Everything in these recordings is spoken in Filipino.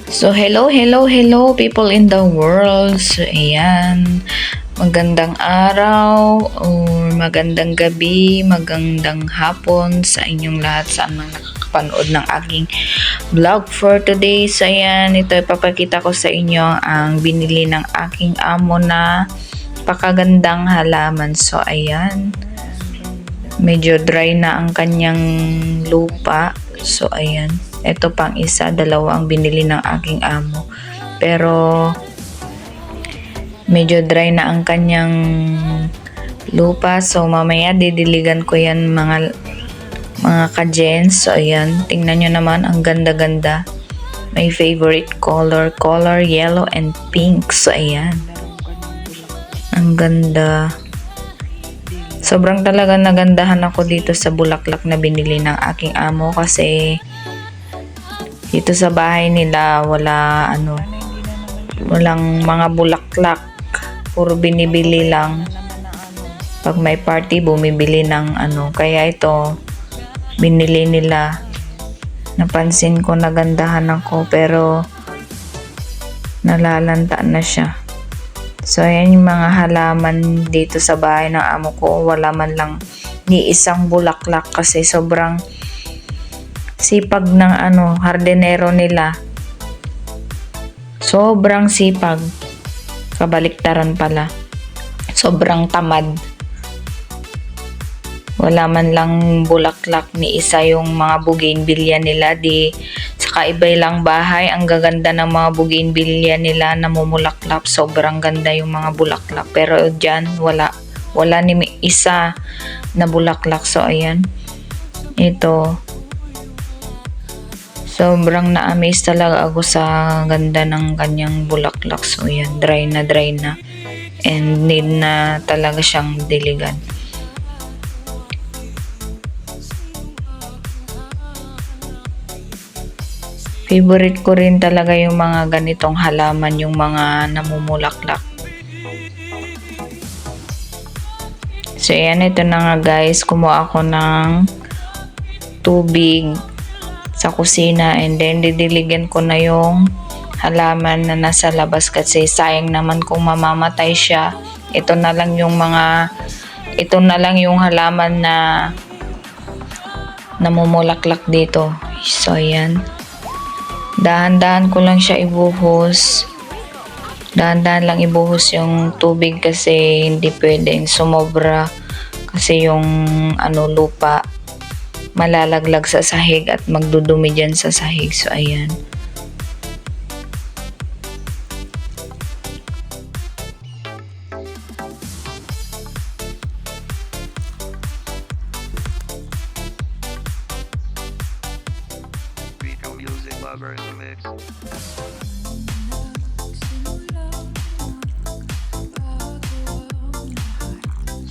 So, hello people in the world. So, ayan. Magandang araw or magandang gabi, magandang hapon sa inyong lahat saan man nakakapanood ng aking vlog for today. So, ayan. Ito ipapakita ko sa inyo ang binili ng aking amo na pakagandang halaman. So, ayan. Medyo dry na ang kanyang lupa. So, ayan. Ito pang isa, dalawa ang binili ng aking amo. Pero, medyo dry na ang kanyang lupa. So, mamaya didiligan ko yan mga ka-gens. So, ayan. Tingnan nyo naman, ang ganda-ganda. My favorite color yellow and pink. So, ayan. Ang ganda. Sobrang talaga nagandahan ako dito sa bulaklak na binili ng aking amo kasi dito sa bahay nila walang mga bulaklak, puro binibili lang pag may party, bumibili ng kaya ito binili nila. Napansin ko nagandahan ako pero nalalanta na siya. So ayan yung mga halaman dito sa bahay ng amo ko, wala man lang ni isang bulaklak kasi sobrang sipag ng hardinero nila. Sobrang sipag. Kabaliktaran pala. Sobrang tamad. Wala man lang bulaklak ni isa yung mga bougainvillea nila. Sa kaibay lang bahay, ang gaganda ng mga bougainvillea nila na mumulaklak. Sobrang ganda yung mga bulaklak. Pero dyan, wala ni isa na bulaklak. So ayan. Ito. Sobrang na-amaze talaga ako sa ganda ng kanyang bulaklak. So, yan. Dry na. And need na talaga siyang diligan. Favorite ko rin talaga yung mga ganitong halaman, yung mga namumulaklak. So, yan. Ito na nga guys. Kumuha ako ng tubig sa kusina and then didiligan ko na yung halaman na nasa labas kasi sayang naman kung mamamatay siya. Ito na lang yung halaman na namumulaklak dito. So ayan, dahan-dahan ko lang siya ibuhos, dahan-dahan lang ibuhos yung tubig kasi hindi pwedeng sumobra kasi yung lupa malalaglag sa sahig at magdudumi dyan sa sahig. So, ayan.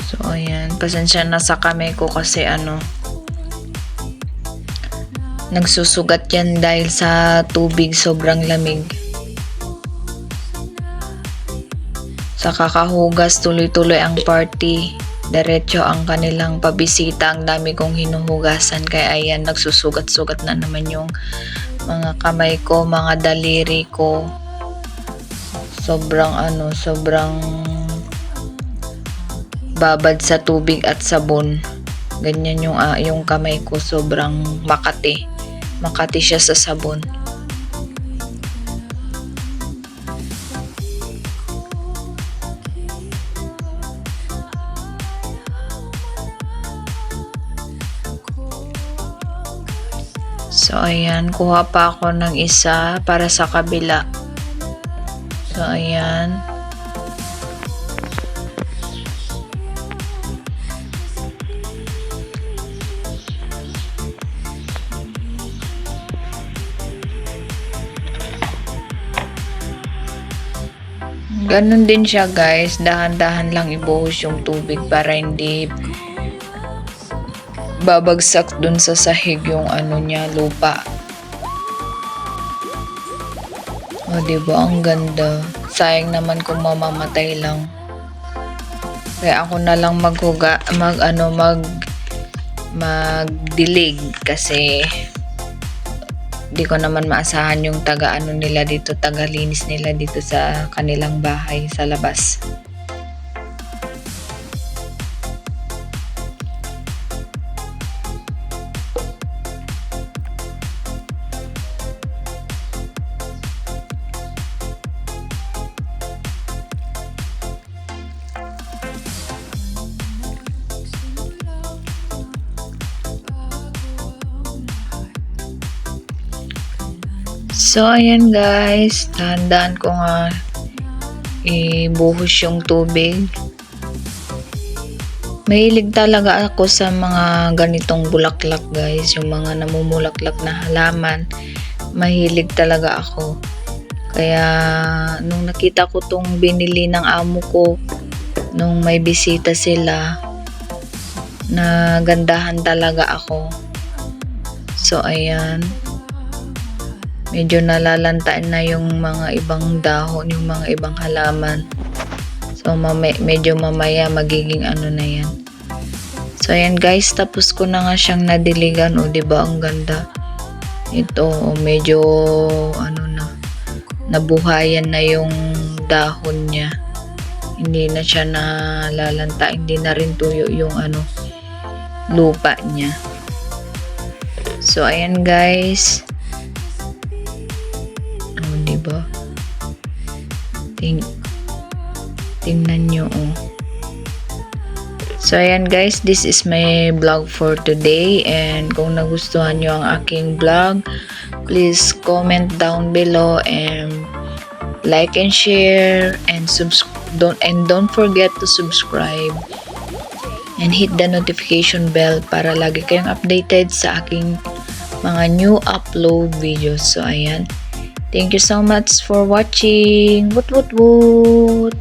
So, ayan. Pasensya na sa kamay ko kasi nagsusugat yan dahil sa tubig, sobrang lamig. Sa kakahugas, tuloy-tuloy ang party. Diretso ang kanilang pabisita. Ang dami kong hinuhugasan. Kaya ayan, nagsusugat-sugat na naman yung mga kamay ko, mga daliri ko. Sobrang babad sa tubig at sabon. Ganyan yung kamay ko, sobrang makati siya sa sabon. So ayan, kuha pa ako ng isa para sa kabila. So ayan. Ganun din siya guys, dahan-dahan lang ibuhos yung tubig para hindi babagsak dun sa sahig yung lupa. O diba, ang ganda. Sayang naman kung mamamatay lang. Kaya ako na lang magdilig kasi di ko naman maasahan yung taga-ano nila dito, taga-linis nila dito sa kanilang bahay sa labas. So, ayan guys, dahan-dahan ko nga ibuhos yung tubig. Mahilig talaga ako sa mga ganitong bulaklak guys, yung mga namumulaklak na halaman. Mahilig talaga ako. Kaya, nung nakita ko tong binili ng amo ko, nung may bisita sila, nagandahan talaga ako. So, ayan. Medyo nalalantaan na yung mga ibang dahon, yung mga ibang halaman. So, medyo mamaya magiging ano na yan. So, ayan guys, tapos ko na nga siyang nadiligan. O, diba, ang ganda. Ito, medyo, ano na, nabuhayan na yung dahon niya. Hindi na siya nalalanta, hindi na rin tuyo yung ano, lupa niya. So, ayan guys. Diba? Tingnan nyo, oh. So, ayan guys, this is my vlog for today, and kung nagustuhan nyo ang aking vlog, please comment down below and like and share, and don't forget to subscribe and hit the notification bell para lagi kayong updated sa aking mga new upload videos. So, ayan. Thank you so much for watching. Woot woot woot!